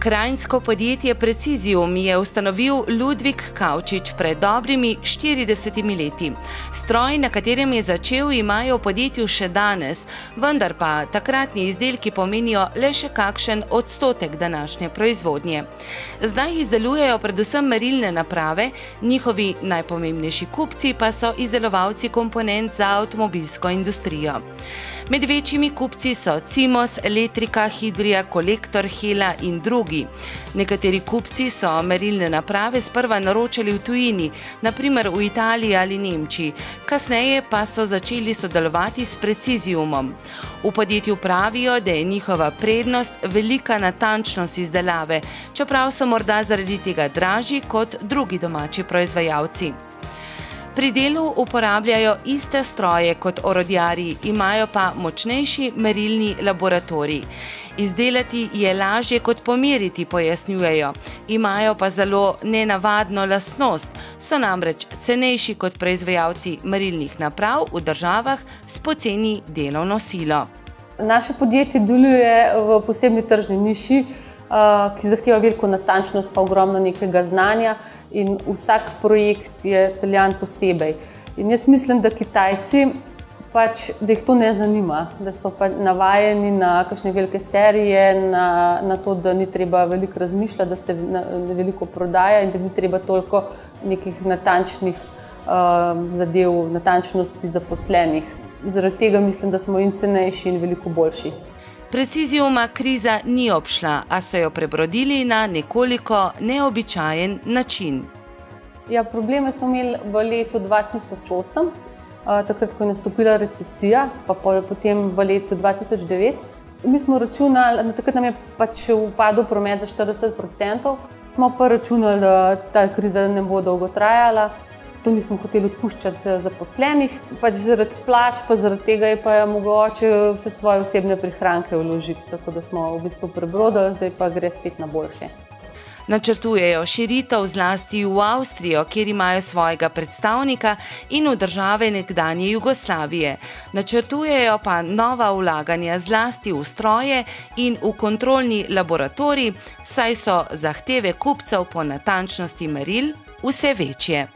Kranjsko podjetje Precizium je ustanovil Ludvik Kavčič pred dobrimi 40 leti. Stroj, na katerem je začel, imajo v podjetju še danes, vendar pa takratni izdelki pomenijo le še kakšen odstotek današnje proizvodnje. Zdaj izdelujejo predvsem merilne naprave, njihovi najpomembnejši kupci pa so izdelovalci komponent za avtomobilsko industrijo. Med večjimi kupci so Cimos, Letrika, Hidrija, Kolektor, Hela in drugi. Nekateri kupci so merilne naprave sprva naročali v tujini, na primer v Italiji ali Nemčiji, kasneje pa so začeli sodelovati s Preciziumom. V podjetju pravijo, da je njihova prednost velika natančnost izdelave, čeprav so morda zaradi tega dražji kot drugi domači proizvajalci. Pri delu uporabljajo iste stroje kot orodjarji, imajo pa močnejši merilni laboratorij. Izdelati je lažje kot pomeriti, pojasnjujejo. Imajo pa zelo nenavadno lastnost, so namreč cenejši kot proizvajalci merilnih naprav v državah s poceni delovno silo. Naše podjetje deluje v posebni tržni niši, ki zahteva veliko natančnost pa ogromno nekega znanja in vsak projekt je peljan posebej. In jaz mislim, da Kitajci, da jih to ne zanima, da so navajeni na kakšne velike serije, na to, da ni treba veliko razmišljati, da se veliko prodaja in da ni treba toliko nekih natančnih zadev, natančnosti zaposlenih. Zaradi tega mislim, da smo in cenejši in veliko boljši. Preciziuma kriza ni obšla, a so jo prebrodili na nekoliko neobičajen način. Ja, probleme smo imeli v letu 2008, takrat, ko je nastopila recesija, pa potem v letu 2009. Mi smo računali, takrat nam je upadel promet za 40%, smo pa računali, da ta kriza ne bo dolgo trajala. To nismo hoteli odpuščati zaposlenih, zaradi plač, pa zaradi tega je pa mogoče vse svoje osebne prihranke vložiti, tako da smo v bistvu prebrodili, zdaj pa gre spet na boljše. Načrtujejo širitev zlasti v Avstrijo, kjer imajo svojega predstavnika, in v države nekdanje Jugoslavije. Načrtujejo pa nova vlaganja zlasti v stroje in v kontrolni laboratorij, saj so zahteve kupcev po natančnosti meril vse večje.